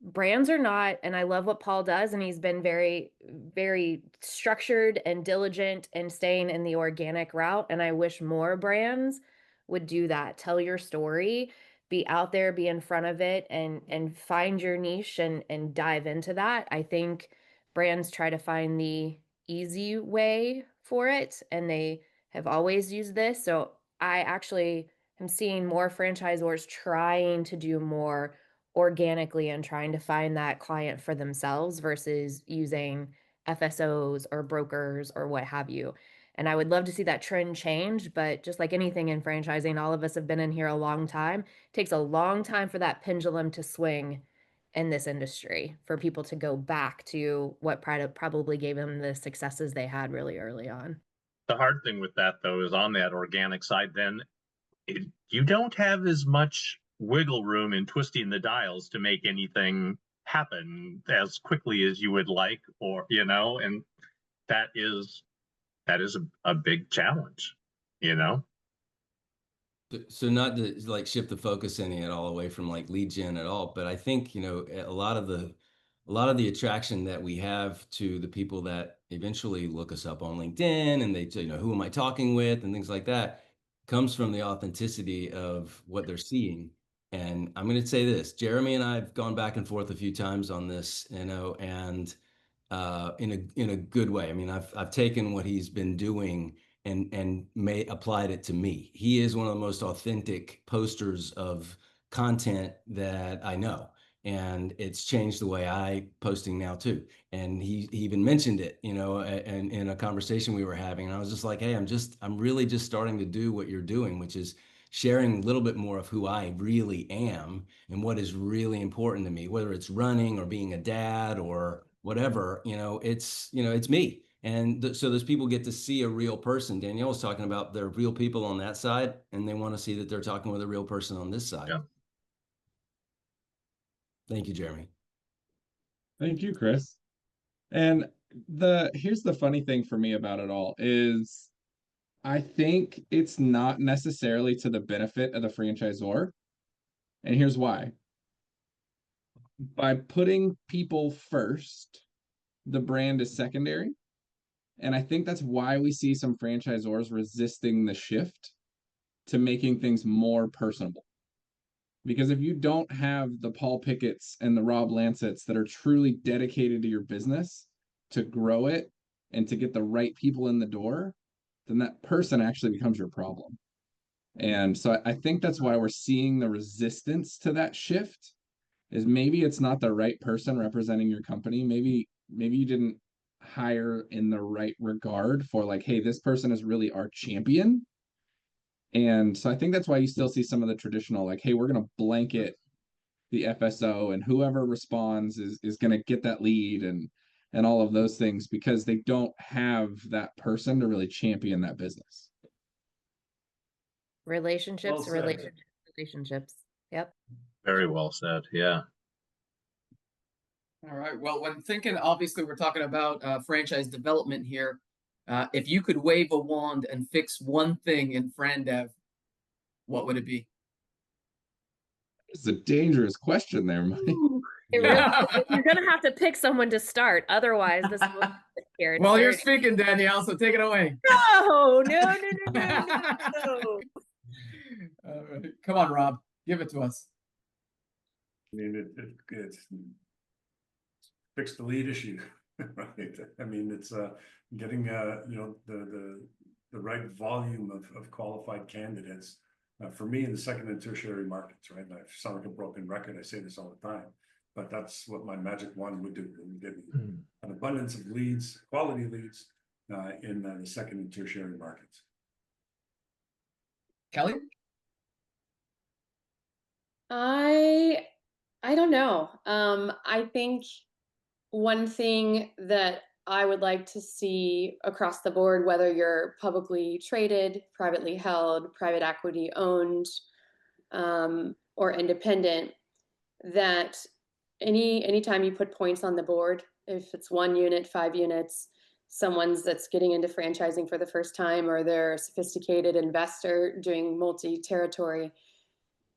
Brands are not, and I love what Paul does, and he's been very, very structured and diligent and staying in the organic route. And I wish more brands would do that. Tell your story, be out there, be in front of it, and find your niche and dive into that. I think brands try to find the easy way for it, and they have always used this. So I actually am seeing more franchisors trying to do more organically and trying to find that client for themselves versus using FSOs or brokers or what have you. And I would love to see that trend change, but just like anything in franchising, all of us have been in here a long time. It takes a long time for that pendulum to swing in this industry, for people to go back to what probably gave them the successes they had really early on. The hard thing with that, though, is on that organic side, then you don't have as much wiggle room in twisting the dials to make anything happen as quickly as you would like, or, and that is a big challenge, So not to like shift the focus any at all away from like lead gen at all, but I think, a lot of the attraction that we have to the people that eventually look us up on LinkedIn and they say, who am I talking with and things like that, comes from the authenticity of what they're seeing. And I'm going to say this, Jeremy and I have gone back and forth a few times on this, and in a good way. I mean, I've taken what he's been doing and applied it to me. He is one of the most authentic posters of content that I know, and it's changed the way I posting now too. And he even mentioned it, and in a conversation we were having, and I was just like, hey, I'm really just starting to do what you're doing, which is sharing a little bit more of who I really am and what is really important to me, whether it's running or being a dad or whatever, it's me. And so those people get to see a real person. Danielle was talking about they're real people on that side, and they want to see that they're talking with a real person on this side. Yeah. Thank you, Jeremy. Thank you, Chris. And here's the funny thing for me about it all is I think it's not necessarily to the benefit of the franchisor. And here's why. By putting people first, the brand is secondary. And I think that's why we see some franchisors resisting the shift to making things more personable. Because if you don't have the Paul Pickett's and the Rob Lancets that are truly dedicated to your business to grow it and to get the right people in the door, then that person actually becomes your problem. And so I think that's why we're seeing the resistance to that shift is maybe it's not the right person representing your company. Maybe you didn't hire in the right regard for like, hey, this person is really our champion. And so I think that's why you still see some of the traditional, like, hey, we're going to blanket the FSO and whoever responds is going to get that lead and all of those things because they don't have that person to really champion that business. Relationships. Yep. Very well said. Yeah. All right. Well, when thinking, obviously, we're talking about franchise development here. If you could wave a wand and fix one thing in FranDev, what would it be? It's a dangerous question there, Mike. It really is. You're gonna have to pick someone to start. Otherwise, this will be scared. Well, you're speaking, Danielle, so take it away. No. Come on, Rob, give it to us. I mean, it's fix the lead issue, right? I mean, it's getting the right volume of qualified candidates for me in the second and tertiary markets, right? And I sound like a broken record. I say this all the time, but that's what my magic wand would do. It would give me an abundance of leads, quality leads, in the second and tertiary markets. Kelly? I don't know. I think one thing that I would like to see across the board, whether you're publicly traded, privately held, private equity owned, or independent, that anytime you put points on the board, if it's 1 unit, 5 units, someone's that's getting into franchising for the first time, or they're a sophisticated investor doing multi-territory,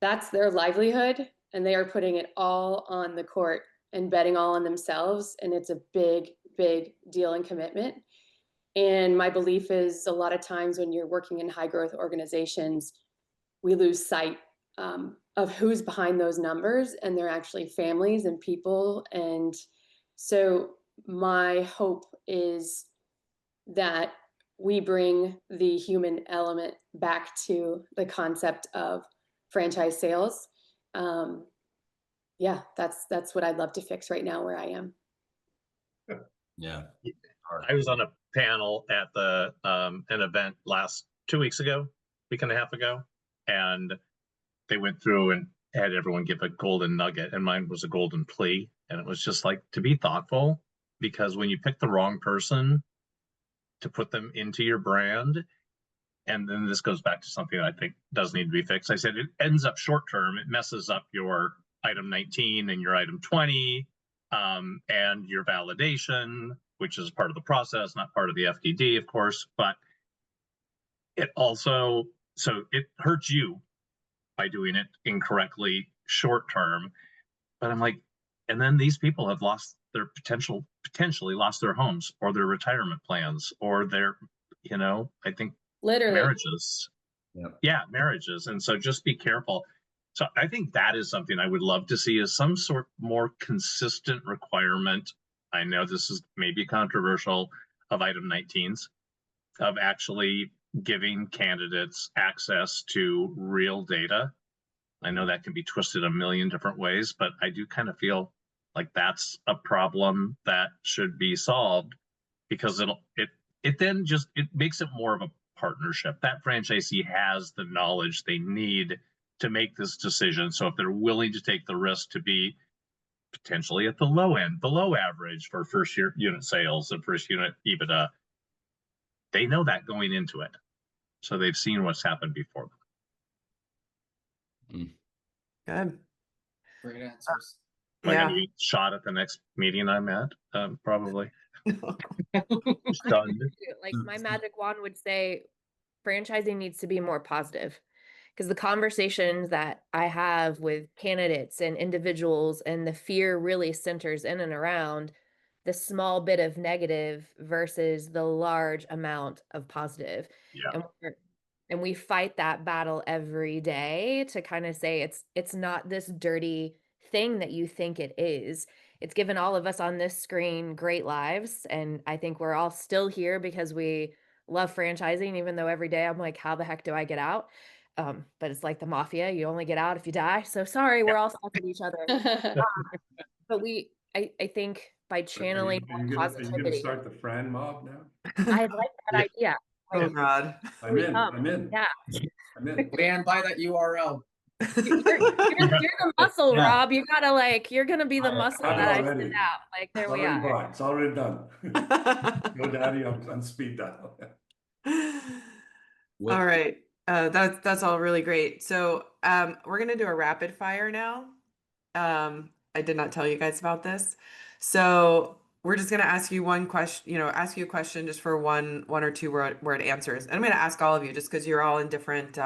that's their livelihood, and they are putting it all on the court and betting all on themselves, and it's a big deal and commitment. And my belief is a lot of times when you're working in high growth organizations, we lose sight of who's behind those numbers, and they're actually families and people. And so my hope is that we bring the human element back to the concept of franchise sales. Yeah, that's what I'd love to fix right now where I am. Yeah. I was on a panel at the an event 2 weeks ago, week and a half ago, and they went through and had everyone give a golden nugget, and mine was a golden plea. And it was just like, to be thoughtful, because when you pick the wrong person to put them into your brand, and then this goes back to something that I think does need to be fixed. I said it ends up short term. It messes up your item 19 and your item 20 and your validation, which is part of the process, not part of the FDD, of course. But it also, so it hurts you by doing it incorrectly short term. But I'm like, and then these people have lost their potentially lost their homes or their retirement plans or their, I think Literally. marriages. Yep. Yeah, marriages. And so just be careful. So I think that is something I would love to see, is some sort more consistent requirement. I know this is maybe controversial, of item 19s, of actually giving candidates access to real data. I know that can be twisted a million different ways, but I do kind of feel like that's a problem that should be solved, because it then just, it makes it more of a partnership. That franchisee has the knowledge they need to make this decision. So if they're willing to take the risk to be potentially at the low end, below average for first year unit sales and first unit EBITDA, they know that going into it. So they've seen what's happened before them. Good. Great answers. Am I Yeah. going to be shot at the next meeting I'm at? Probably. Stunned. Like my magic wand would say franchising needs to be more positive, because the conversations that I have with candidates and individuals, and the fear really centers in and around the small bit of negative versus the large amount of positive. Yeah. And we fight that battle every day to kind of say it's not this dirty thing that you think it is. It's given all of us on this screen great lives, and I think we're all still here because we love franchising, even though every day I'm like, how the heck do I get out? But it's like the mafia, you only get out if you die. So sorry, we're all stuck with each other. But I think by channeling Are you positivity. gonna start the Fran mob now? I like that idea. Oh God. I'm in. Yeah. I'm in. Leanne, buy that URL. You're the muscle, Yeah. Rob. You gotta you're gonna be the muscle have it that I already. send out. Like there It's we already are. bought. It's already done. Go daddy on speed dial. All right. That's all really great. So we're gonna do a rapid fire now. I did not tell you guys about this. So we're just gonna ask you one question, ask you a question just for one or two word answers. And I'm gonna ask all of you just because you're all in different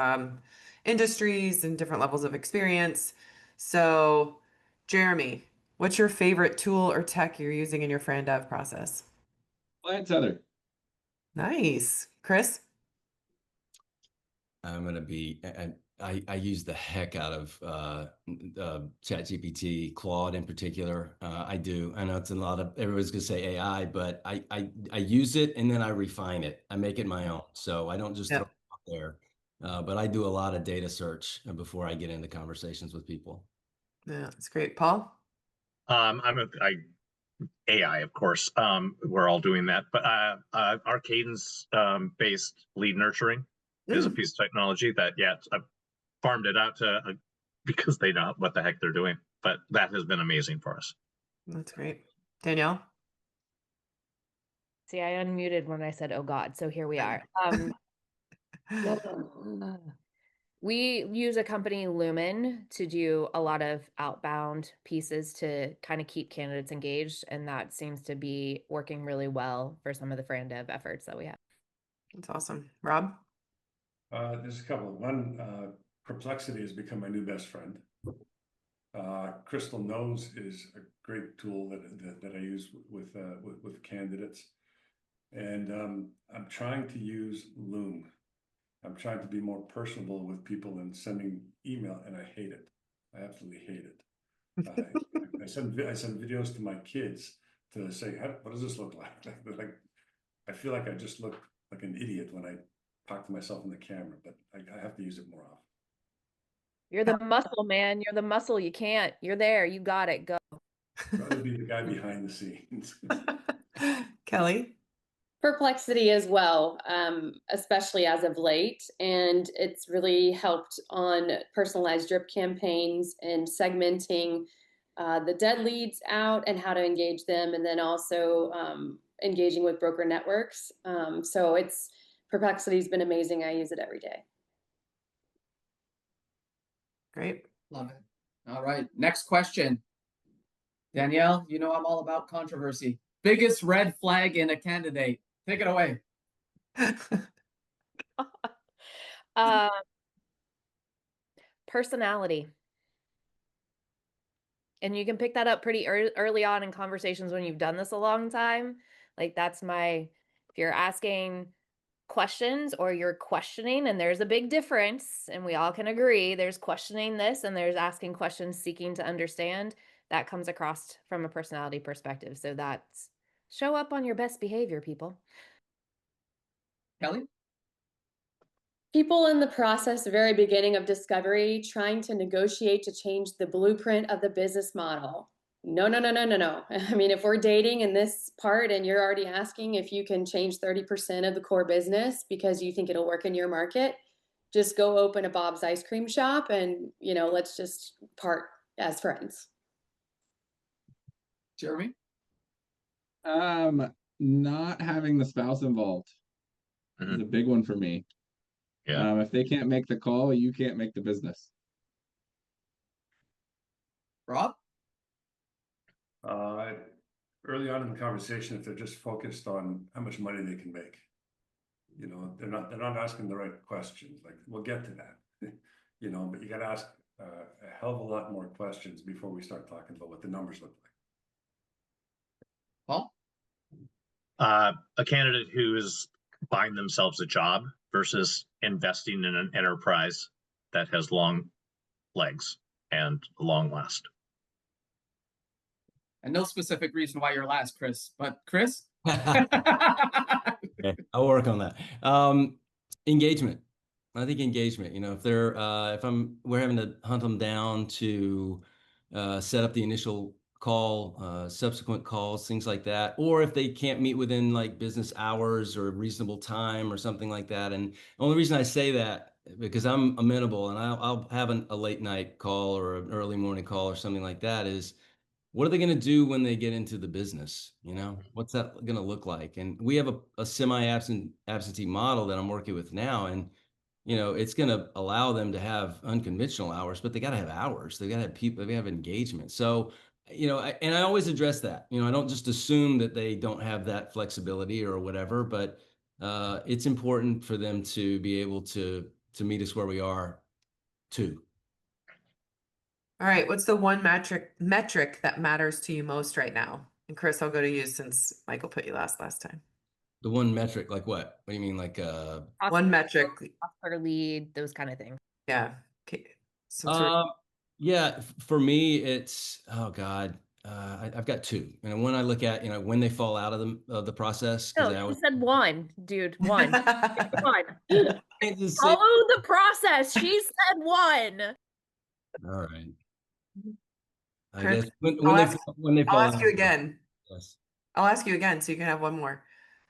industries and different levels of experience. So Jeremy, what's your favorite tool or tech you're using in your Fran Dev process? Client Tether. Nice. Chris? I'm gonna be, I use the heck out of ChatGPT, Claude in particular. I do. I know it's a lot of, everybody's gonna say AI, but I use it and then I refine it. I make it my own. So I don't just throw it out there, but I do a lot of data search before I get into conversations with people. Yeah, that's great. Paul? I AI, of course. We're all doing that, but our cadence based lead nurturing is a piece of technology that, yeah, I've farmed it out to because they know what the heck they're doing, but that has been amazing for us. That's great. Danielle? See, I unmuted when I said, oh God, so here we are. We use a company, Lumen, to do a lot of outbound pieces to kind of keep candidates engaged, and that seems to be working really well for some of the Fran Dev efforts that we have. That's awesome. Rob? There's a couple. One, Perplexity has become my new best friend. Crystal Knows is a great tool that I use with candidates, and I'm trying to use Loom. I'm trying to be more personable with people and sending email, and I hate it. I absolutely hate it. I send videos to my kids to say, what does this look like? Like, I feel like I just look like an idiot when I talk to myself in the camera, but I have to use it more often. You're the muscle, man. You're the muscle. You can't. You're there. You got it. Go. I'd rather be the guy behind the scenes. Kelly? Perplexity as well, especially as of late. And it's really helped on personalized drip campaigns and segmenting the dead leads out and how to engage them. And then also engaging with broker networks. So Perplexity's been amazing. I use it every day. Great. Love it. All right. Next question. Danielle, you know I'm all about controversy. Biggest red flag in a candidate. Take it away. Personality. And you can pick that up pretty early on in conversations when you've done this a long time. Like if you're asking questions or you're questioning, and there's a big difference, and we all can agree, there's questioning this and there's asking questions, seeking to understand. That comes across from a personality perspective. So that's show up on your best behavior, people. Kelly? People in the process, very beginning of discovery, trying to negotiate to change the blueprint of the business model. No. I mean, if we're dating in this part and you're already asking if you can change 30% of the core business because you think it'll work in your market, just go open a Bob's ice cream shop and, let's just part as friends. Jeremy? Not having the spouse involved is a big one for me. Yeah. If they can't make the call, you can't make the business. Rob? Early on in the conversation, if they're just focused on how much money they can make, they're not asking the right questions. Like, we'll get to that, but you got to ask a hell of a lot more questions before we start talking about what the numbers look like. Paul? A candidate who is buying themselves a job versus investing in an enterprise that has long legs and long last. And no specific reason why you're last, Chris, but Chris? Okay, I'll work on that. Engagement. I think engagement, if we're having to hunt them down to set up the initial call, subsequent calls, things like that, or if they can't meet within like business hours or a reasonable time or something like that. And the only reason I say that, because I'm amenable and I'll have a late night call or an early morning call or something like that, is what are they going to do when they get into the business? What's that going to look like? And we have a semi-absentee model that I'm working with now. And, it's going to allow them to have unconventional hours, but they got to have hours. They got to have people, they have engagement. So, I always address that. I don't just assume that they don't have that flexibility or whatever, but it's important for them to be able to meet us where we are too. All right. What's the one metric that matters to you most right now? And Chris, I'll go to you since Michael put you last time. The one metric, like what? What do you mean? Like one metric per lead, those kind of things. Yeah. Okay. Yeah, for me, it's I've got two. And when I look at when they fall out of the process, because you said one, dude, one. One. Follow the process. She said one. All right. I Chris, guess when they I'll fall ask out, you again. Yes. I'll ask you again so you can have one more.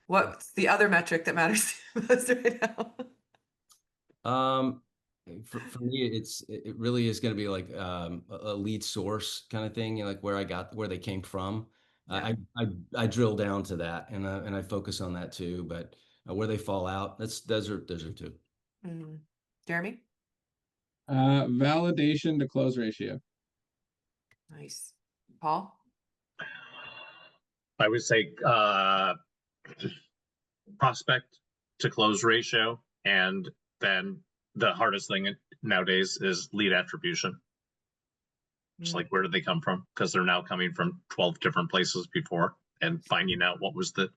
What's the other metric that matters to you most right now? For me, it really is going to be like a lead source kind of thing, like where they came from. Yeah. I drill down to that, and I focus on that too. But where they fall out, those are two. Mhm. Jeremy? Validation to close ratio. Nice. Paul? I would say prospect to close ratio, and then the hardest thing nowadays is lead attribution. Just like, where did they come from? Because they're now coming from 12 different places before, and finding out what was the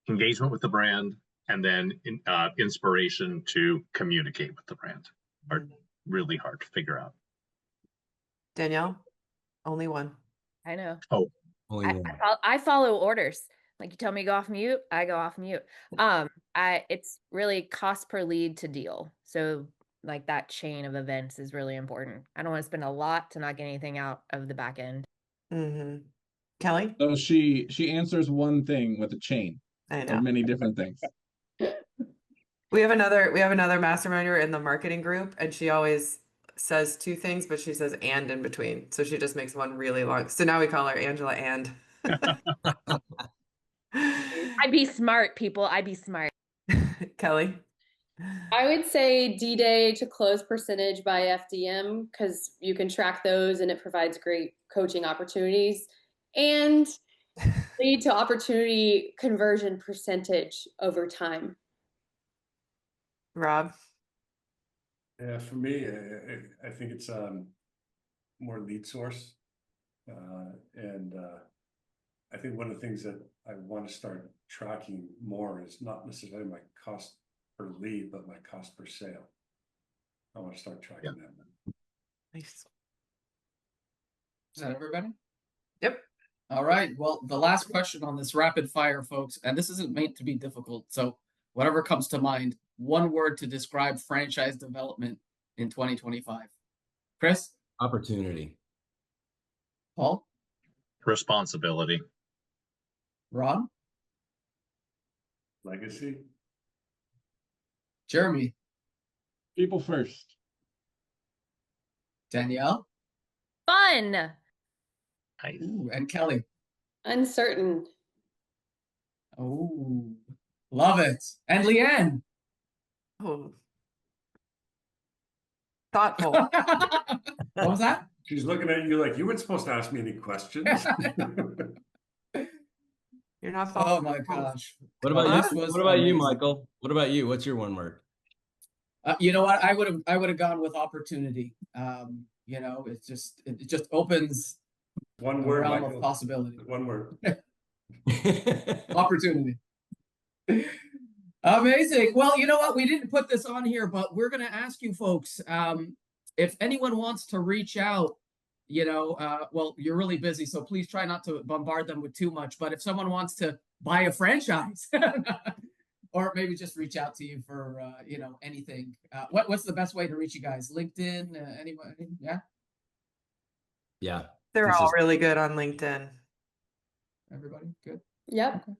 engagement with the brand, and then inspiration to communicate with the brand are really hard to figure out. Danielle? Only one. I know. Oh, Only one. I follow orders. Like you tell me go off mute, I go off mute. It's really cost per lead to deal. So like that chain of events is really important. I don't want to spend a lot to not get anything out of the back end. Kelly? So she answers one thing with a chain I know. of many different things. We have another masterminder in the marketing group, and she always says two things, but she says "and" in between. So she just makes one really long. So now we call her Angela and. I'd be smart, people. I'd be smart. Kelly? I would say D-Day to close percentage by FDM because you can track those and it provides great coaching opportunities. And lead to opportunity conversion percentage over time. Rob? Yeah, for me, I think it's more lead source. And I think one of the things that I want to start tracking more is not necessarily my cost per lead, but my cost per sale. I want to start tracking that. Nice. Is that everybody? Yep. All right. Well, the last question on this rapid fire, folks, and this isn't meant to be difficult. So whatever comes to mind, one word to describe franchise development in 2025. Chris? Opportunity. Paul? responsibility. Ron? Legacy. Jeremy? People first. Danielle? Fun. Nice. Ooh, and Kelly? Uncertain. Oh, love it. And Leanne? Oh. Thoughtful. What was that? She's looking at you like you weren't supposed to ask me any questions. You're not Oh thoughtful. my gosh. What about Well, you? this was What about you, amazing. Michael? What about you? What's your one word? You know what? I would have gone with opportunity. You know, it just opens One a word, realm Michael. of possibility. One word. Opportunity. Amazing. Well, you know what? We didn't put this on here, but we're going to ask you folks if anyone wants to reach out, you know, well, you're really busy, so please try not to bombard them with too much. But if someone wants to buy a franchise or maybe just reach out to you for, you know, anything, what's the best way to reach you guys? LinkedIn? Anyone? Yeah. Yeah. They're This all is- really good on LinkedIn. Everybody good? Yep. Okay.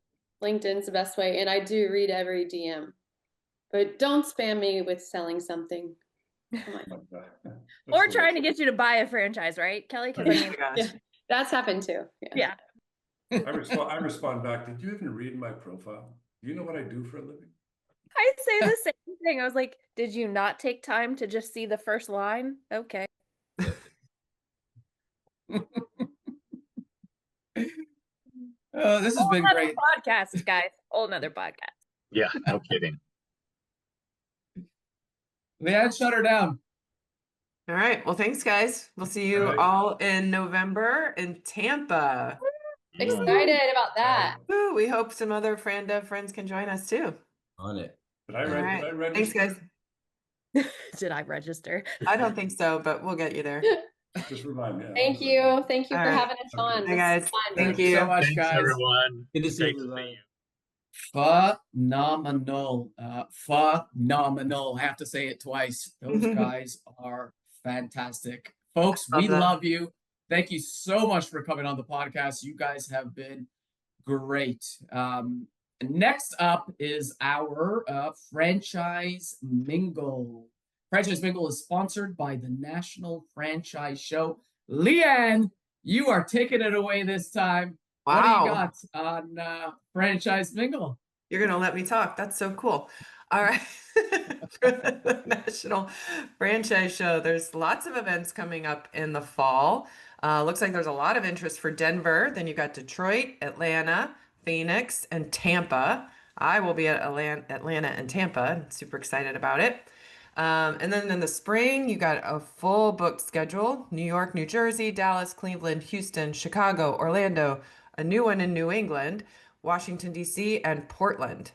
LinkedIn's the best way. And I do read every DM. But don't spam me with selling something. Come on. Or trying to get you to buy a franchise, right, Kelly? Because I Oh mean, my gosh. Yeah, that's happened too. yeah. I respond back. Did you even read my profile? Do you know what I do for a living? I say the same thing. I was like, did you not take time to just see the first line? Okay. This has been Another great. podcast, guys. Whole another podcast. Yeah, no kidding. Leanne, shut her down. All right. Well, thanks, guys. We'll see you All right. all in November in Tampa. Excited about that. Woo, we hope some other Fran Dev friends can join us too. On it. Did I All read? right. Did I read? Thanks, guys. Did I register? I don't think so, but we'll get you there. Just remind me. Thank you. Thank you All for right. having us on. Hey, This guys. is fun. Thank Thank you you. so much, Thanks, guys. everyone. Good to see Great everybody. Phenomenal. Phenomenal. I have to say it twice. Those guys are fantastic. Folks, Love we that. love you. Thank you so much for coming on the podcast. You guys have been great. Next up is our Franchise Mingle. Franchise Mingle is sponsored by the National Franchise Show. Leanne, you are taking it away this time. What do you Wow. got on Franchise Mingle? You're going to let me talk. That's so cool. All right. For the National Franchise Show, there's lots of events coming up in the fall. Looks like there's a lot of interest for Denver. Then you've got Detroit, Atlanta, Phoenix, and Tampa. I will be at Atlanta and Tampa. Super excited about it. And then in the spring, you got a full booked schedule: New York, New Jersey, Dallas, Cleveland, Houston, Chicago, Orlando, a new one in New England, Washington, D.C., and Portland.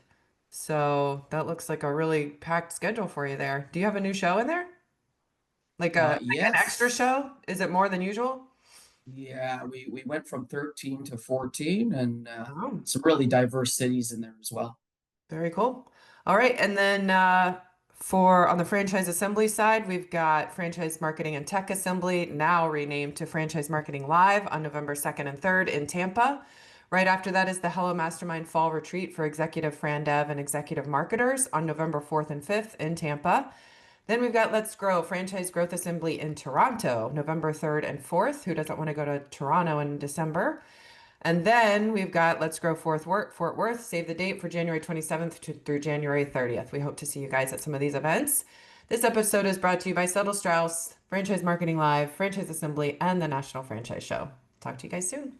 So that looks like a really packed schedule for you there. Do you have a new show in there? Like an extra Yes. show? Is it more than usual? Yeah, we went from 13 to 14 and Oh, some really diverse cities in there as well. very cool. All right. And then for on the franchise assembly side, we've got Franchise Marketing and Tech Assembly, now renamed to Franchise Marketing Live, on November 2nd and 3rd in Tampa. Right after that is the Hello Mastermind Fall Retreat for Executive Fran Dev and Executive Marketers on November 4th and 5th in Tampa. Then we've got Let's Grow Franchise Growth Assembly in Toronto, November 3rd and 4th. Who doesn't want to go to Toronto in December? And then we've got Let's Grow Fort Worth. Save the date for January 27th through January 30th. We hope to see you guys at some of these events. This episode is brought to you by Settle Strauss, Franchise Marketing Live, Franchise Assembly, and the National Franchise Show. Talk to you guys soon.